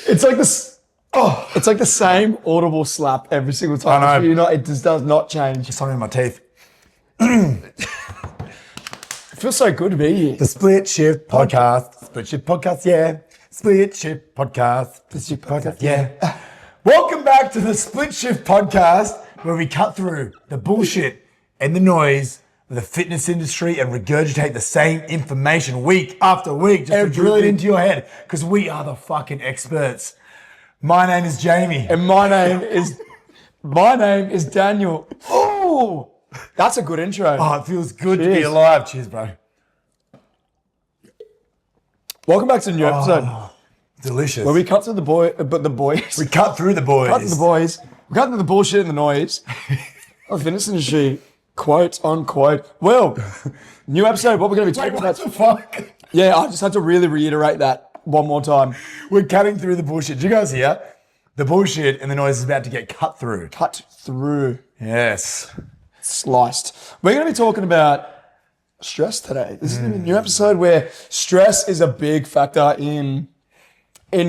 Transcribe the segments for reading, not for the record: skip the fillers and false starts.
It's like this. Oh, it's like the same audible slap every single time. I know. It just does not change. Something in my teeth. It feels so good to be here. The Split Shift Podcast. Split Shift Podcast, yeah. Split Shift Podcast. Split Shift Podcast, yeah. Welcome back to the Split Shift Podcast, where we cut through the bullshit and the noise of the fitness industry and regurgitate the same information week after week, just to drill it into your head, because we are the fucking experts. My name is Jamie. And my name is Daniel. Oh, that's a good intro. Oh, it feels good to be alive. Cheers, bro. Welcome back to a new episode. Delicious. Where we cut through the boys. We cut through the boys. Cut through the boys. We cut through the bullshit and the noise. Of the fitness industry, quote unquote. Well, new episode. What we're going to be talking about? What the fuck? Yeah, I just had to really reiterate that one more time. We're cutting through the bullshit. Did you guys hear? The bullshit and the noise is about to get cut through. Cut through. Yes. Sliced. We're going to be talking about stress today. This is a new episode where stress is a big factor in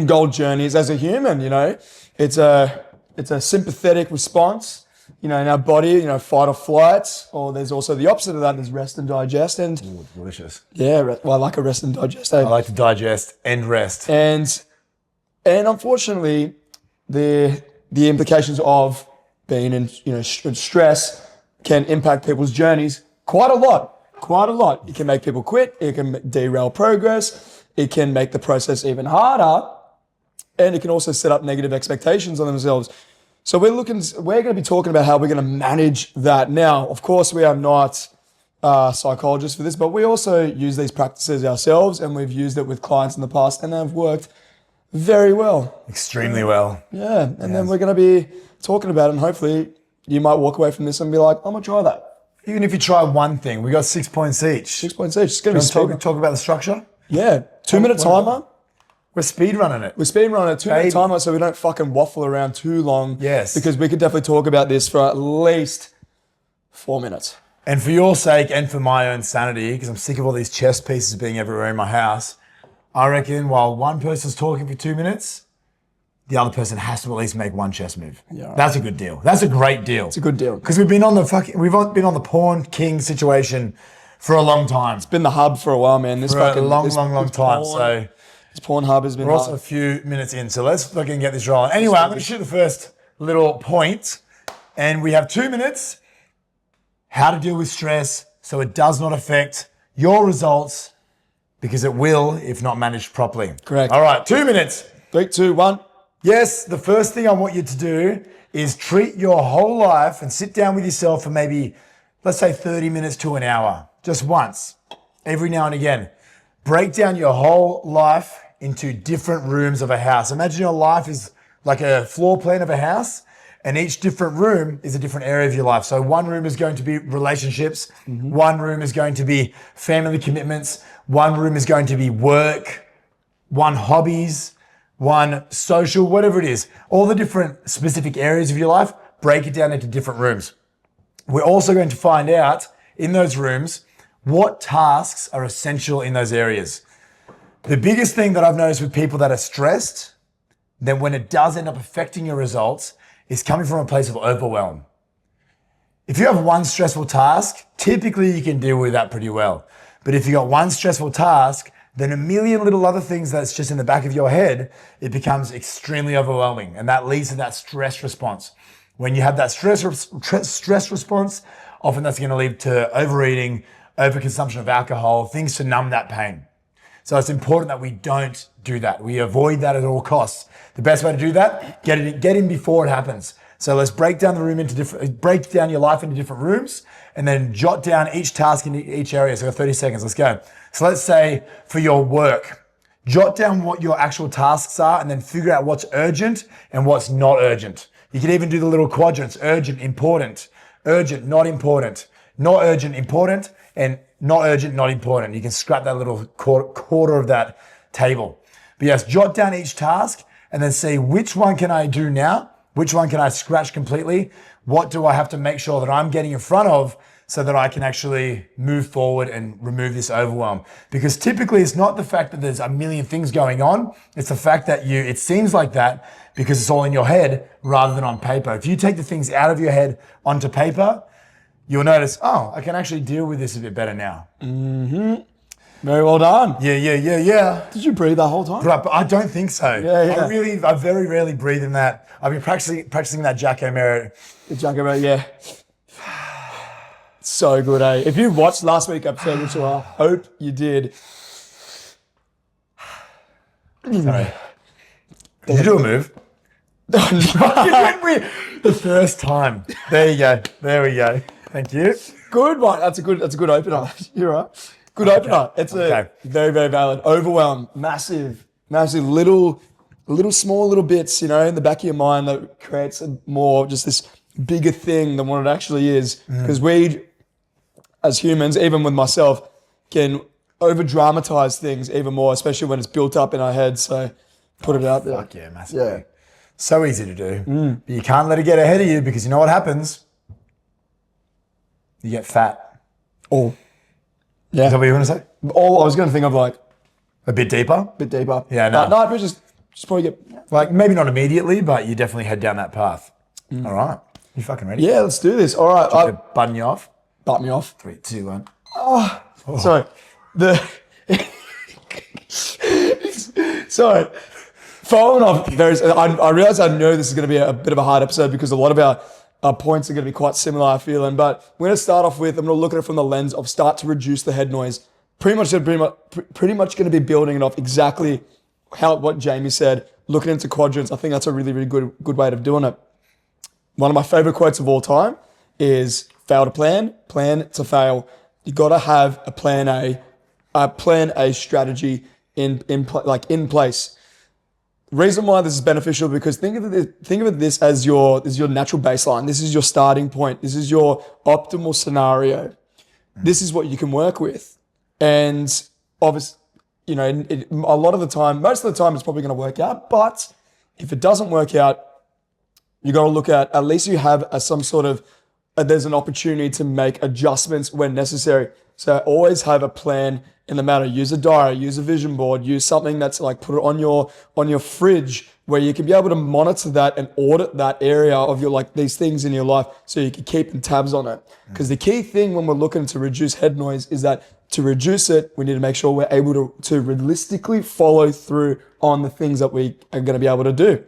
goal journeys as a human. You know, it's a sympathetic response. You know, in our body, fight or flight, or there's also the opposite of that. There's rest and digest. And Ooh, delicious. yeah, well, I like a rest and digest. I like to digest and rest. And unfortunately, the implications of being in in stress can impact people's journeys quite a lot. It can make people quit. It can derail progress. It can make the process even harder, and it can also set up negative expectations on themselves. So we're going to be talking about how we're going to manage that. Now, of course, we are not psychologists for this, but we also use these practices ourselves, and we've used it with clients in the past, and they've worked very well. Extremely well. Yeah, and then we're going to be talking about it, and hopefully you might walk away from this and be like, I'm going to try that. Even if you try one thing, we got 6 points each. 6 points each. It's going to be talk about the structure? Yeah, 2-minute timer. We're speed running it. We're speed running a 2-minute timer so we don't fucking waffle around too long. Yes. Because we could definitely talk about this for at least 4 minutes. And for your sake and for my own sanity, because I'm sick of all these chess pieces being everywhere in my house, I reckon while one person's talking for 2 minutes, the other person has to at least make one chess move. Yeah, right. That's a good deal. That's a great deal. It's a good deal. Because we've been on the porn king situation for a long time. It's been the hub for a while, man. For a long time. So this porn hub has been we're also a few minutes in, so let's fucking get this rolling. Anyway, I'm going to shoot the first little point, and we have 2 minutes. How to deal with stress so it does not affect your results, because it will if not managed properly. Correct. All right, 2 minutes. 3, 2, 1. Yes, the first thing I want you to do is treat your whole life and sit down with yourself for maybe, let's say 30 minutes to an hour, just once, every now and again. Break down your whole life into different rooms of a house. Imagine your life is like a floor plan of a house, and each different room is a different area of your life. So one room is going to be relationships. One room is going to be family commitments. One room is going to be work, one hobbies, one social, whatever it is. All the different specific areas of your life, break it down into different rooms. We're also going to find out in those rooms what tasks are essential in those areas. The biggest thing that I've noticed with people that are stressed, then when it does end up affecting your results, is coming from a place of overwhelm. If you have one stressful task, typically you can deal with that pretty well. But if you got one stressful task, then a million little other things that's just in the back of your head, it becomes extremely overwhelming. And that leads to that stress response. When you have that stress response, often that's going to lead to overeating, overconsumption of alcohol, things to numb that pain. So it's important that we don't do that. We avoid that at all costs. The best way to do that, get in before it happens. So let's break down break down your life into different rooms, and then jot down each task in each area. So 30 seconds, let's go. So let's say for your work, jot down what your actual tasks are and then figure out what's urgent and what's not urgent. You can even do the little quadrants: urgent, important, urgent, not important, not urgent, important, and not urgent, not important. You can scrap that little quarter of that table. But yes, jot down each task and then see which one can I do now, which one can I scratch completely, what do I have to make sure that I'm getting in front of so that I can actually move forward and remove this overwhelm. Because typically it's not the fact that there's a million things going on, it's the fact that it seems like that because it's all in your head rather than on paper. If you take the things out of your head onto paper, you'll notice, oh, I can actually deal with this a bit better now. Very well done. Yeah. Did you breathe the whole time? But I don't think so. Yeah. I very rarely breathe in that. I've been practicing that Jack O'Meara. The Junker, yeah. So good, eh? If you watched last week's episode, which I hope you did. Sorry. Did you do a move? The first time. There you go. There we go. Thank you. Good one. That's a good opener. You're right. Good opener. It's a very, very valid. Overwhelm. Massive, little small little bits, in the back of your mind that creates just this bigger thing than what it actually is. Because we, as humans, even with myself, can over dramatize things even more, especially when it's built up in our heads. So put it out there. Fuck yeah, massively. Yeah. So easy to do. But you can't let it get ahead of you because you know what happens? You get fat. Oh. Yeah. Is that what you want to say? Oh, I was going to think of like a bit deeper. Yeah, no. No, but just probably get like maybe not immediately, but you definitely head down that path. All right. You fucking ready? Yeah, let's do this. All right. Button you off. Button me off. 3, 2, 1. Oh. Sorry. Sorry. Following off, I realize I know this is going to be a bit of a hard episode because a lot of our points are going to be quite similar, I feel. But we're going to start off with, I'm going to look at it from the lens of start to reduce the head noise. Pretty much going to be building it off exactly what Jamie said, looking into quadrants. I think that's a really, really good way of doing it. One of my favorite quotes of all time is fail to plan to fail. You got to have a plan A strategy in place. Reason why this is beneficial because think of this as your natural baseline. This is your starting point. This is your optimal scenario. This is what you can work with, and obviously, a lot of the time, most of the time, it's probably going to work out. But if it doesn't work out, you got to look at least you have some sort of there's an opportunity to make adjustments when necessary. So always have a plan in the matter. Use a diary, use a vision board, use something that's like put it on your fridge where you can be able to monitor that and audit that area of your these things in your life so you can keep tabs on it. Because the key thing when we're looking to reduce head noise is that to reduce it, we need to make sure we're able to realistically follow through on the things that we are going to be able to do.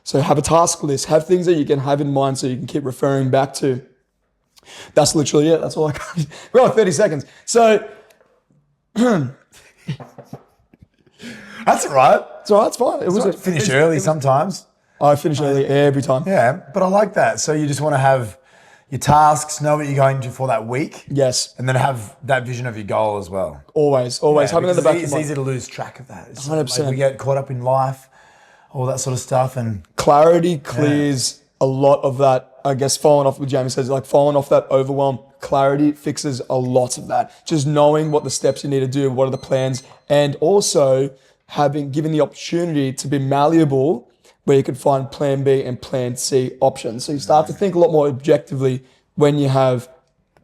So have a task list, have things that you can have in mind so you can keep referring back to. That's literally it. That's all I got. We're on 30 seconds. So that's all right. It's all right. It's fine. It was finish early sometimes. I finish early every time. Yeah, but I like that. So you just want to have your tasks, know what you're going to for that week. Yes. And then have that vision of your goal as well. Always. Yeah, having it in the back of it's your easy to lose track of that. It's 100%. We get caught up in life, all that sort of stuff, and clarity clears a lot of that. I guess following off what Jamie says, following off that overwhelm, clarity fixes a lot of that. Just knowing what the steps you need to do, what are the plans, and also given the opportunity to be malleable where you can find plan B and plan C options. So you start to think a lot more objectively when you have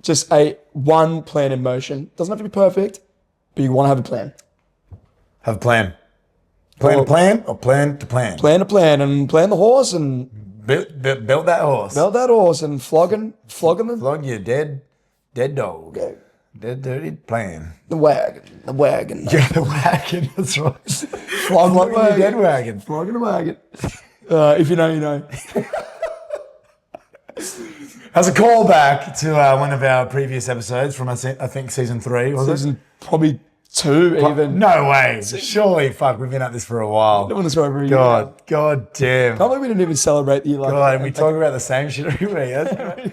just one plan in motion. Doesn't have to be perfect, but you want to have a plan. Have a plan. Plan to plan or plan to plan? Plan to plan and plan the horse and Build that horse. Build that horse and flogging them. Flog your dead dog. Yeah. Dead dirty plan. The wagon. Yeah, the wagon. That's right. Flogging your dead wagon. Flogging the wagon. If you know, you know. As a callback to one of our previous episodes from I think season 3, was it? Season probably 2 even. No way. Surely, fuck, we've been at this for a while. Doing this for over a year. God damn. Can't believe we didn't even celebrate the year like God, and we talk about the same shit every week.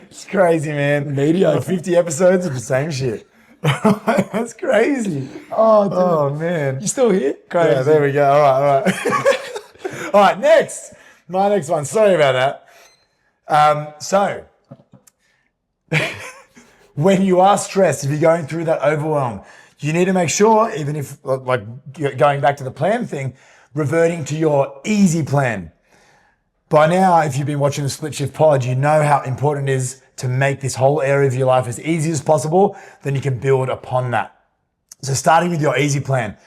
It's crazy, man. Media. 50 episodes of the same shit. That's crazy. Oh, man. You still here? Crazy. Yeah, there we go. All right. All right, next. My next one. Sorry about that. So, when you are stressed, if you're going through that overwhelm, you need to make sure, even if, going back to the plan thing, reverting to your easy plan. By now, if you've been watching the Split Shift Pod, you know how important it is to make this whole area of your life as easy as possible, then you can build upon that. So starting with your easy plan,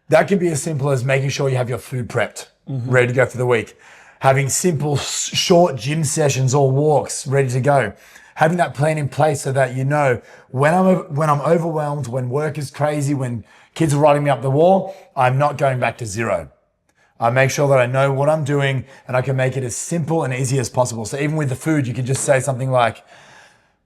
that can be as simple as making sure you have your food prepped, ready to go for the week. Having simple, short gym sessions or walks ready to go. Having that plan in place so that you know when I'm overwhelmed, when work is crazy, when kids are riding me up the wall, I'm not going back to zero. I make sure that I know what I'm doing and I can make it as simple and easy as possible. So even with the food, you can just say something like,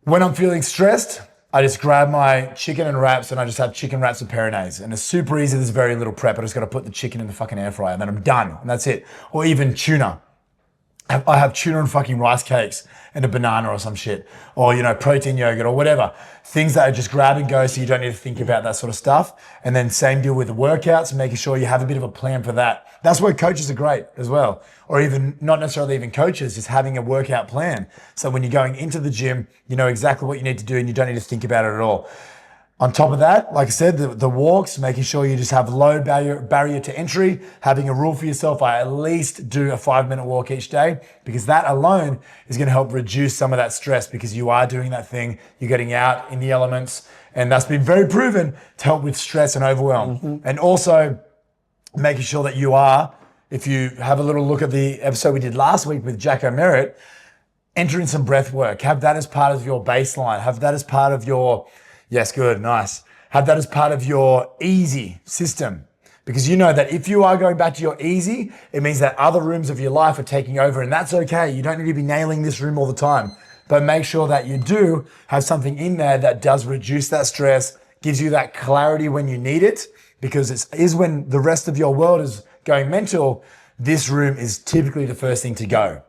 when I'm feeling stressed, I just grab my chicken and wraps and I just have chicken wraps with peronaise. And it's super easy, there's very little prep. I just gotta put the chicken in the fucking air fryer and then I'm done and that's it. Or even tuna. I have tuna and fucking rice cakes and a banana or some shit. Or, protein yogurt or whatever. Things that are just grab and go so you don't need to think about that sort of stuff. And then same deal with the workouts, making sure you have a bit of a plan for that. That's where coaches are great as well. Or even, not necessarily even coaches, just having a workout plan. So when you're going into the gym, you know exactly what you need to do and you don't need to think about it at all. On top of that, like I said, the walks, making sure you just have low barrier to entry, having a rule for yourself, I at least do a 5-minute walk each day because that alone is going to help reduce some of that stress because you are doing that thing, you're getting out in the elements, and that's been very proven to help with stress and overwhelm. And also making sure that you are, if you have a little look at the episode we did last week with Jacko Merritt, enter in some breath work, have that as part of your baseline, have that as part of your yes, good, nice. Have that as part of your easy system because you know that if you are going back to your easy, it means that other rooms of your life are taking over and that's okay. You don't need to be nailing this room all the time, but make sure that you do have something in there that does reduce that stress, gives you that clarity when you need it because it is when the rest of your world is going mental, this room is typically the first thing to go.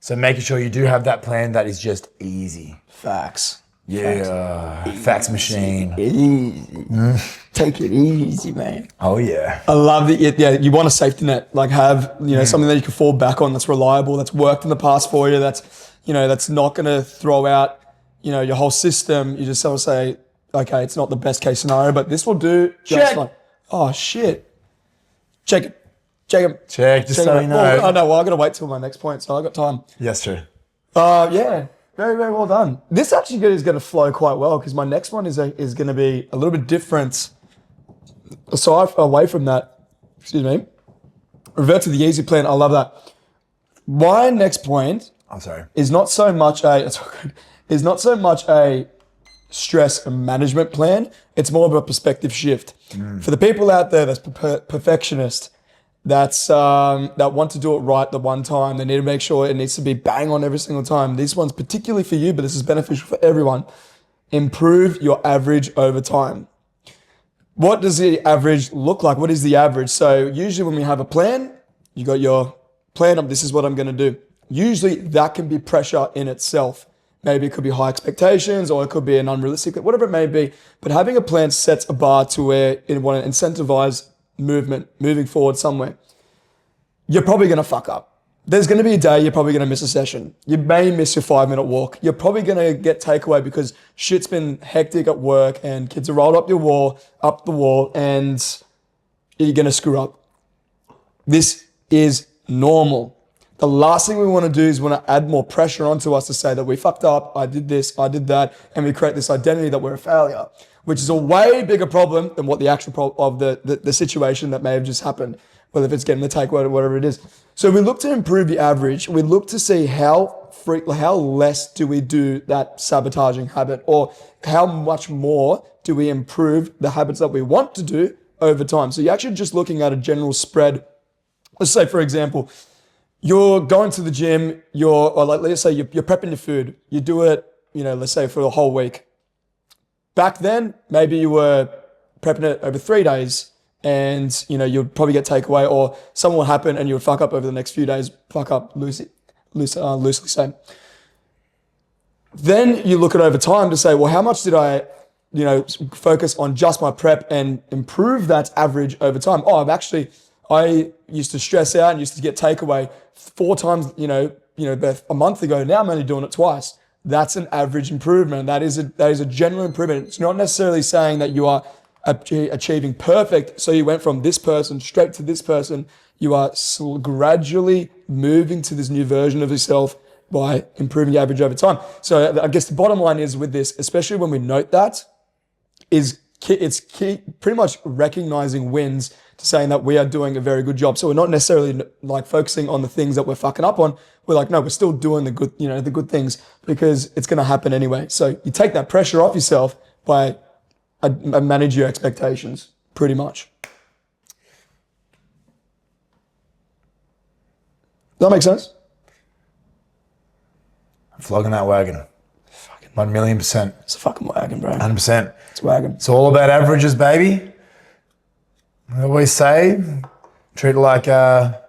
So making sure you do have that plan that is just easy. Facts. Yeah, fax machine. Easy. Take it easy, man. Oh yeah. I love that. Yeah, you want a safety net, like have something that you can fall back on that's reliable, that's worked in the past for you, that's not going to throw out your whole system. You just sort of say, okay, it's not the best case scenario, but this will do. Just like, oh shit, check it. Just so you know. I got to wait till my next point, so I got time. Yes, sir. Yeah. Very, very well done. This actually is going to flow quite well because my next one is going to be a little bit different. Aside away from that, revert to the easy plan. I love that. My next point is not so much a stress management plan. It's more of a perspective shift. For the people out there that's perfectionist, that want to do it right the one time. They need to make sure it needs to be bang on every single time. This one's particularly for you, but this is beneficial for everyone. Improve your average over time. What does the average look like? What is the average? So usually when we have a plan, you got your plan of this is what I'm going to do. Usually that can be pressure in itself. Maybe it could be high expectations or it could be an unrealistic, whatever it may be. But having a plan sets a bar to where you want to incentivize moving forward somewhere. You're probably going to fuck up. There's going to be a day you're probably going to miss a session. You may miss your 5-minute walk. You're probably going to get takeaway because shit's been hectic at work and kids are rolled up the wall and you're going to screw up. This is normal. The last thing we want to do is want to add more pressure onto us to say that we fucked up, I did this, I did that, and we create this identity that we're a failure, which is a way bigger problem than what the actual problem of the situation that may have just happened, whether if it's getting the takeaway or whatever it is. So we look to improve the average. We look to see how less do we do that sabotaging habit, or how much more do we improve the habits that we want to do over time. So you're actually just looking at a general spread. Let's say, for example, you're going to the gym, let's say you're prepping your food. You do it, let's say for the whole week. Back then, maybe you were prepping it over 3 days and, you'd probably get takeaway or something will happen and you would fuck up over the next few days, loosely saying. Then you look at over time to say, well, how much did I, focus on just my prep and improve that average over time? I used to stress out and used to get takeaway 4 times, a month ago. Now I'm only doing it twice. That's an average improvement. That is a general improvement. It's not necessarily saying that you are achieving perfect. So you went from this person straight to this person. You are gradually moving to this new version of yourself by improving your average over time. So I guess the bottom line is with this, especially when we note that, it's pretty much recognizing wins to saying that we are doing a very good job. So we're not necessarily like focusing on the things that we're fucking up on. We're like, no, we're still doing the good things because it's going to happen anyway. So you take that pressure off yourself by manage your expectations pretty much. Does that make sense? I'm flogging that wagon. 1,000,000%. It's a fucking wagon, bro. 100%. It's a wagon. It's all about averages, baby. I always say, treat it like your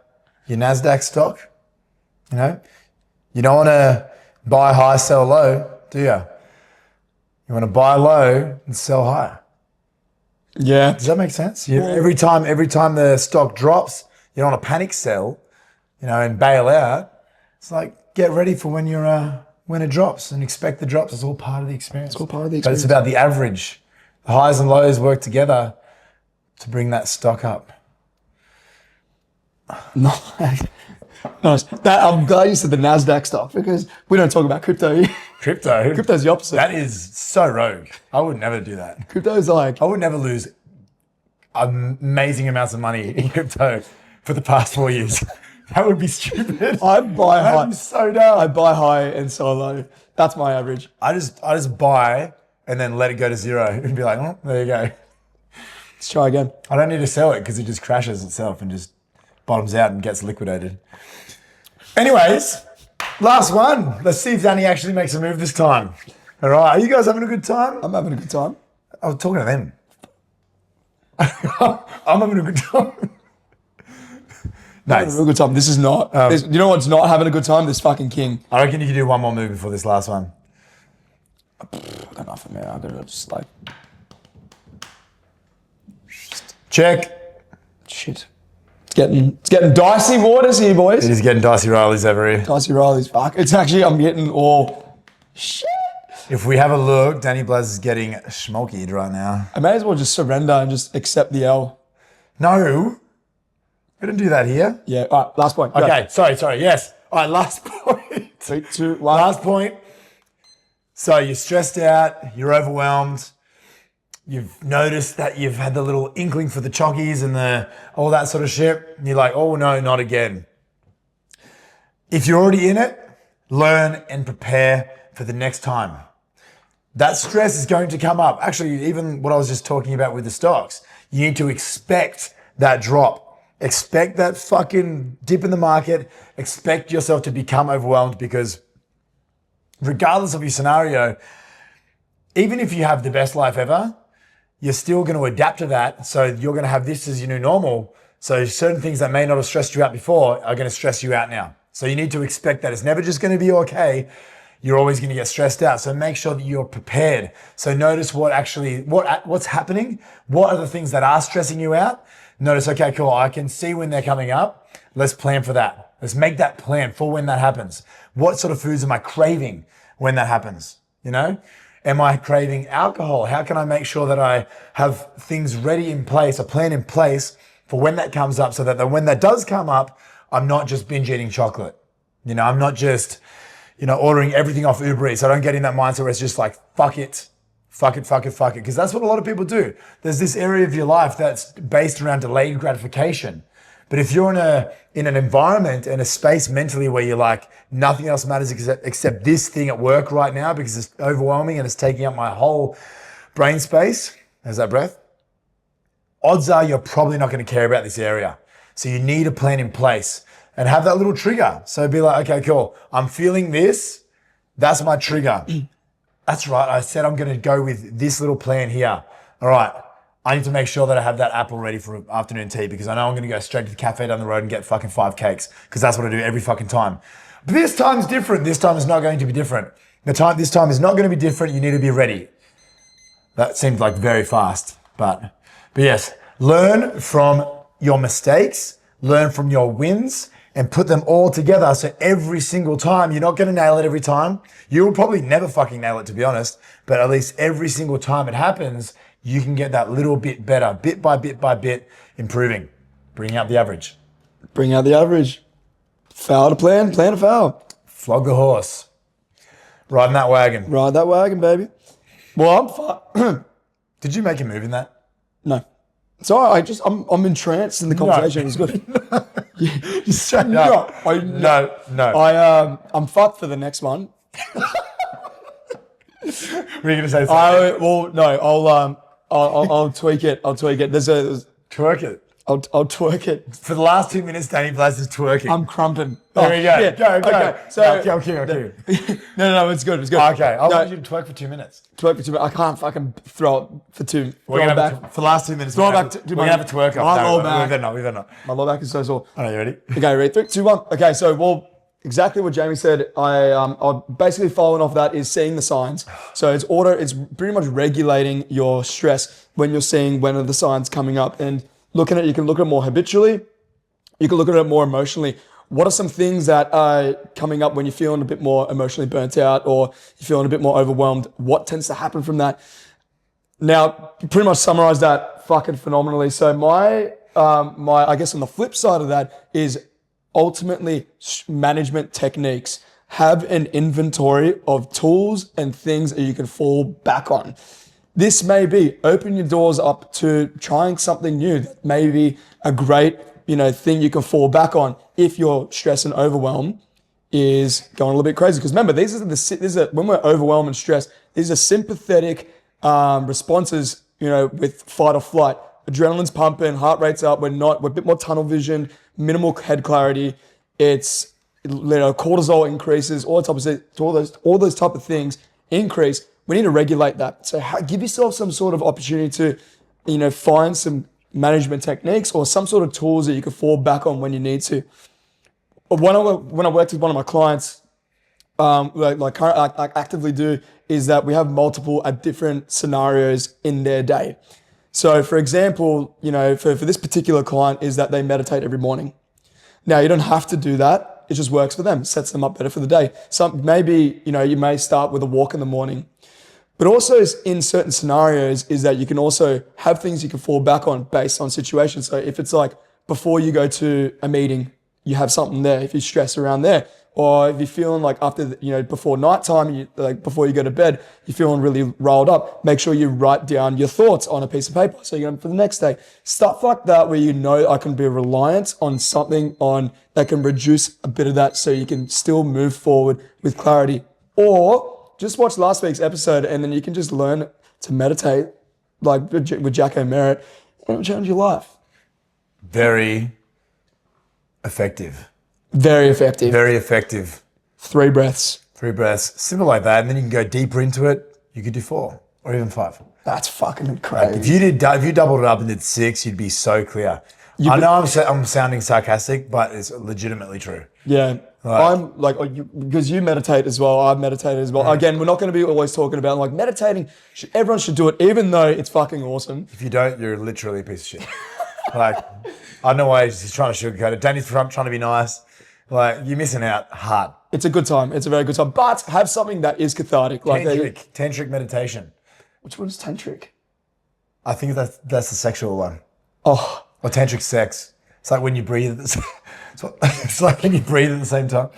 NASDAQ stock. You know, you don't want to buy high, sell low, do you? You want to buy low and sell high. Yeah. Does that make sense? Every time the stock drops, you don't want to panic sell, and bail out. It's like, get ready for when it drops and expect the drops. It's all part of the experience. It's all part of the But experience. it's about the average. The highs and lows work together to bring that stock up. Nice. I'm glad you said the NASDAQ stock because we don't talk about crypto. Crypto? Crypto's the opposite. That is so rogue. I would never do that. Crypto's like, I would never lose amazing amounts of money in crypto for the past 4 years. That would be stupid. I buy high. I'm so dumb. I buy high and sell low. That's my average. I just buy and then let it go to zero and be like, oh, there you go. Let's try again. I don't need to sell it because it just crashes itself and just bottoms out and gets liquidated. Anyways, last one. Let's see if Danny actually makes a move this time. All right. Are you guys having a good time? I'm having a good time. I was talking to them. I'm having a good time. Having Nice. a real good time. This is not. You know what's not having a good time? This fucking king. I reckon you can do one more move before this last one. I got nothing, man. I gotta just like Check. shit. It's getting dicey waters here, boys. It is getting dicey Rileys over here. Dicey Riley's fuck. It's actually I'm getting all shit. If we have a look, Danny Blaz is getting schmokied right now. I may as well just surrender and just accept the L. No. We don't do that here. Yeah. All right. Last point. Go. Okay. Sorry. Yes. All right. Last point. 3, 2, 1. Last point. So you're stressed out. You're overwhelmed. You've noticed that you've had the little inkling for the chockies and all that sort of shit. And you're like, oh no, not again. If you're already in it, learn and prepare for the next time. That stress is going to come up. Actually, even what I was just talking about with the stocks, you need to expect that drop. Expect that fucking dip in the market. Expect yourself to become overwhelmed because regardless of your scenario, even if you have the best life ever, you're still going to adapt to that. So you're going to have this as your new normal. So certain things that may not have stressed you out before are going to stress you out now. So you need to expect that it's never just going to be okay. You're always going to get stressed out. So make sure that you're prepared. So notice what's happening. What are the things that are stressing you out? Notice, okay, cool. I can see when they're coming up. Let's plan for that. Let's make that plan for when that happens. What sort of foods am I craving when that happens? Am I craving alcohol? How can I make sure that I have things ready in place, a plan in place for when that comes up so that when that does come up, I'm not just binge eating chocolate. I'm not just, ordering everything off Uber Eats. I don't get in that mindset where it's just like, fuck it. Because that's what a lot of people do. There's this area of your life that's based around delayed gratification. But if you're in an environment and a space mentally where you're like, nothing else matters except this thing at work right now because it's overwhelming and it's taking up my whole brain space, there's that breath, odds are you're probably not going to care about this area. So you need a plan in place and have that little trigger. So be like, okay, cool. I'm feeling this. That's my trigger. That's right. I said I'm going to go with this little plan here. All right. I need to make sure that I have that apple ready for afternoon tea because I know I'm going to go straight to the cafe down the road and get fucking 5 cakes because that's what I do every fucking time. But this time's different. This time is not going to be different. This time is not going to be different. You need to be ready. That seemed like very fast, but yes, learn from your mistakes, learn from your wins and put them all together. So every single time, you're not going to nail it every time. You will probably never fucking nail it, to be honest, but at least every single time it happens, you can get that little bit better, bit by bit, improving, bringing out the average. Bring out the average. Foul to plan to foul. Flog the horse. Riding that wagon. Ride that wagon, baby. Well, I'm Did you make a move in that? No. Sorry, I'm entranced in the conversation. It's good. Just straight up. No. I'm fucked for the next one. Were you gonna say something? I'll tweak it. Twerk it. I'll twerk it. For the last 2 minutes, Danny Blaze is twerking. I'm crumping. There we go. Yeah. Go. Okay. So I'll kill. No, it's good. Okay, I want you to twerk for 2 minutes. Twerk for 2 minutes. I can't fucking throw it for two. We're gonna have for the last 2 minutes. Throw We're it gonna back. we're gonna have a twerk My up. lower No, back. we've not. My lower back is so sore. Are you ready? Okay, ready? 3, 2, 1. Okay, so exactly what Jamie said. I basically following off that is seeing the signs. So it's pretty much regulating your stress when you're seeing when are the signs coming up, and you can look at it more habitually. You can look at it more emotionally. What are some things that are coming up when you're feeling a bit more emotionally burnt out or you're feeling a bit more overwhelmed? What tends to happen from that? Now, pretty much summarize that fucking phenomenally. So my I guess on the flip side of that is ultimately management techniques. Have an inventory of tools and things that you can fall back on. This may be open your doors up to trying something new. That may be a great, thing you can fall back on if your stress and overwhelm is going a little bit crazy. Because remember, when we're overwhelmed and stressed, these are sympathetic responses, with fight or flight. Adrenaline's pumping, heart rate's up. We're a bit more tunnel vision, minimal head clarity. It's cortisol increases, all those type of things increase. We need to regulate that. So give yourself some sort of opportunity to, find some management techniques or some sort of tools that you can fall back on when you need to. When I worked with one of my clients, I actively do, is that we have multiple different scenarios in their day. So for example, for this particular client is that they meditate every morning. Now you don't have to do that. It just works for them, sets them up better for the day. Maybe, you may start with a walk in the morning. But also in certain scenarios is that you can also have things you can fall back on based on situations. So if it's like before you go to a meeting, you have something there. If you stress around there, or if you're feeling like before nighttime, before you go to bed, you're feeling really riled up, make sure you write down your thoughts on a piece of paper. So you're going for the next day, stuff like that, where I can be reliant on something that can reduce a bit of that so you can still move forward with clarity. Or just watch last week's episode and then you can just learn to meditate like with Jacko Merritt and it'll change your life. Very effective. Very effective. Very effective. 3 breaths. 3 breaths. Simple like that. And then you can go deeper into it. You could do 4 or even 5. That's fucking crazy. If you doubled it up and did 6, you'd be so clear. I know I'm sounding sarcastic, but it's legitimately true. Yeah. Right. I'm like, because you meditate as well, I've meditated as well. Right. Again, we're not going to be always talking about like meditating. Everyone should do it, even though it's fucking awesome. If you don't, you're literally a piece of shit. Like, I don't know why he's trying to sugarcoat it. Danny's trying to be nice. Like, you're missing out hard. It's a good time. It's a very good time. But have something that is cathartic. Tantric meditation. Which one's tantric? I think that's the sexual one. Oh. Or tantric sex. It's like when you breathe. It's like when you breathe at the same time.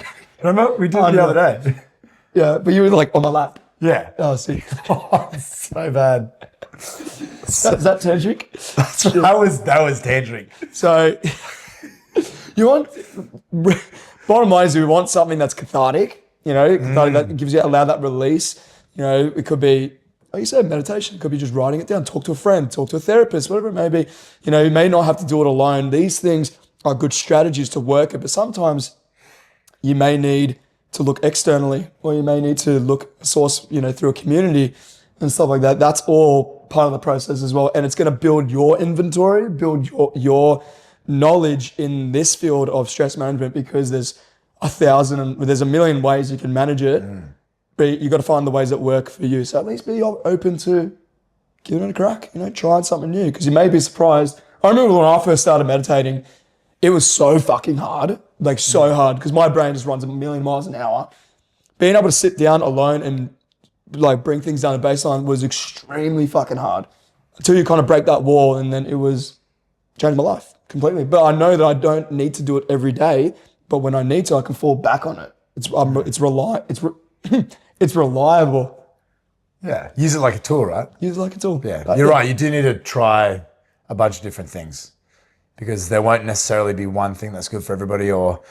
Remember? We did it the other day. Yeah, but you were like on my lap. Yeah. Oh, see. Oh, so bad. Is that tantric? That was tantric. So you want, bottom line is we want something that's cathartic, cathartic that gives you, allow that release. It could be, like you said, meditation. It could be just writing it down, talk to a friend, talk to a therapist, whatever it may be. You may not have to do it alone. These things are good strategies to work it, but sometimes you may need to look externally, or you may need to look source, through a community and stuff like that. That's all part of the process as well. And it's going to build your inventory, build your knowledge in this field of stress management, because there's a million ways you can manage it, but you got to find the ways that work for you. So at least be open to giving it a crack, trying something new, because you may be surprised. I remember when I first started meditating, it was so fucking hard, so hard, because my brain just runs a million miles an hour. Being able to sit down alone and bring things down to baseline was extremely fucking hard until you kind of break that wall, and then it was changed my life completely. But I know that I don't need to do it every day, but when I need to, I can fall back on it. It's reliable. Yeah, use it like a tool, right? Use it like a tool. Yeah, you're right. You do need to try a bunch of different things because there won't necessarily be one thing that's good for everybody, or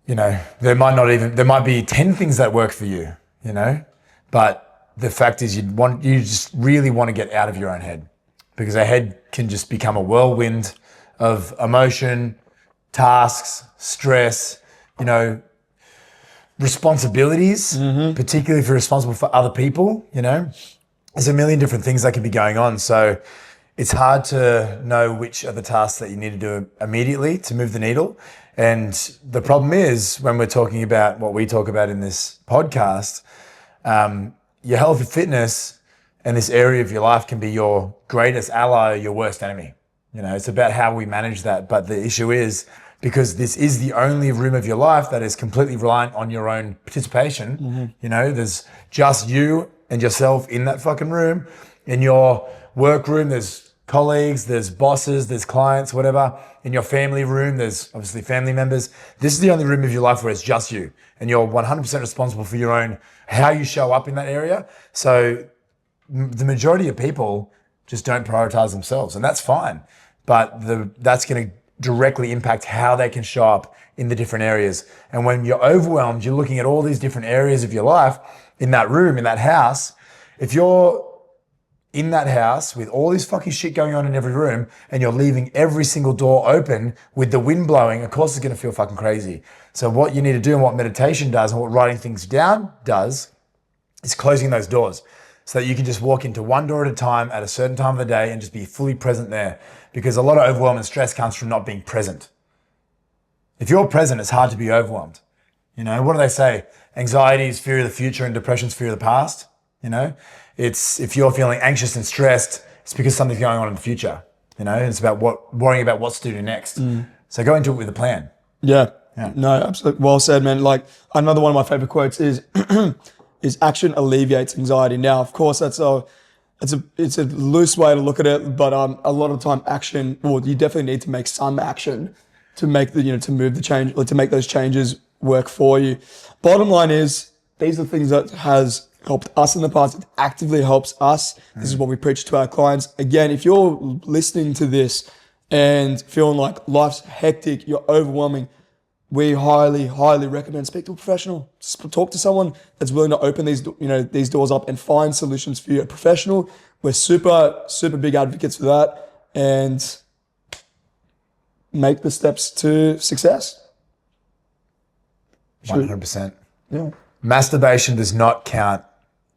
there might be 10 things that work for you, but the fact is you just really want to get out of your own head, because a head can just become a whirlwind of emotion, tasks, stress, responsibilities, particularly if you're responsible for other people, there's a million different things that could be going on. So it's hard to know which are the tasks that you need to do immediately to move the needle. And the problem is, when we're talking about what we talk about in this podcast, your health and fitness and this area of your life can be your greatest ally or your worst enemy. It's about how we manage that. But the issue is, because this is the only room of your life that is completely reliant on your own participation, there's just you and yourself in that fucking room. In your work room, there's colleagues, there's bosses, there's clients, whatever. In your family room, there's obviously family members. This is the only room of your life where it's just you, and you're 100% responsible for your own, how you show up in that area. So the majority of people just don't prioritize themselves, and that's fine. But that's going to directly impact how they can show up in the different areas. And when you're overwhelmed, you're looking at all these different areas of your life in that room, in that house. If you're in that house with all this fucking shit going on in every room, and you're leaving every single door open with the wind blowing, of course it's going to feel fucking crazy. So what you need to do, and what meditation does, and what writing things down does, is closing those doors so that you can just walk into one door at a time at a certain time of the day and just be fully present there. Because a lot of overwhelm and stress comes from not being present. If you're present, it's hard to be overwhelmed. What do they say? Anxiety is fear of the future and depression is fear of the past. It's, if you're feeling anxious and stressed, it's because something's going on in the future. It's about worrying about what's to do next. So go into it with a plan. Yeah. No, absolutely. Well said, man. Like, another one of my favorite quotes is, is action alleviates anxiety. Now, of course, it's a loose way to look at it, but a lot of the time action, well, you definitely need to make some action to make to move the change, or to make those changes work for you. Bottom line is, these are things that has helped us in the past. It actively helps us. This is what we preach to our clients. Again, if you're listening to this and feeling like life's hectic, you're overwhelming, we highly, highly recommend speak to a professional. Talk to someone that's willing to open these doors up and find solutions for you. A professional. We're super, super big advocates for that, and make the steps to success. 100%. Yeah. Masturbation does not count.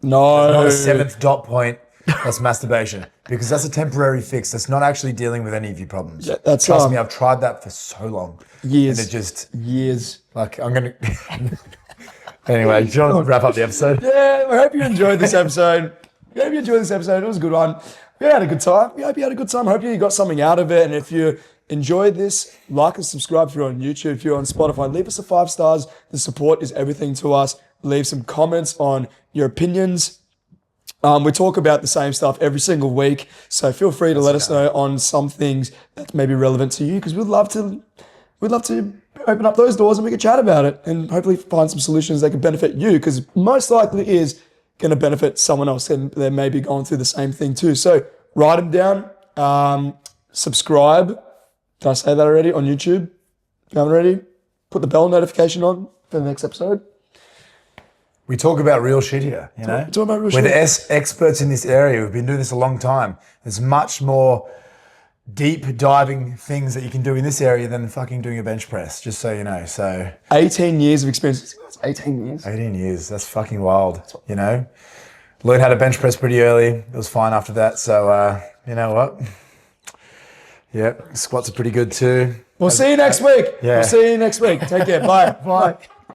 No. Not a seventh dot point. That's masturbation, because that's a temporary fix. That's not actually dealing with any of your problems. Yeah, that's Trust me, I've tried that for so long. Years. And it just years. Like, I'm gonna. Anyway, do you want to wrap up the episode? Yeah, I hope you enjoyed this episode. It was a good one. We had a good time. We hope you had a good time. Hope you got something out of it. And if you enjoyed this, like and subscribe if you're on YouTube. If you're on Spotify, leave us a 5 stars. The support is everything to us. Leave some comments on your opinions. We talk about the same stuff every single week, so feel free to let us know on some things that may be relevant to you, because we'd love to open up those doors and we can chat about it and hopefully find some solutions that can benefit you, because most likely is going to benefit someone else and they may be going through the same thing too. So write them down, subscribe. Did I say that already on YouTube? If you haven't already, put the bell notification on for the next episode. We talk about real shit here, Talk about real We're shit. the experts in this area. We've been doing this a long time. There's much more deep diving things that you can do in this area than fucking doing a bench press, just so you know. So 18 years of experience. 18 years. 18 years. That's fucking wild, Learned how to bench press pretty early. It was fine after that. So, you know what? Yeah, squats are pretty good too. We'll see you next week. Yeah. We'll see you next week. Take care. Bye. Bye.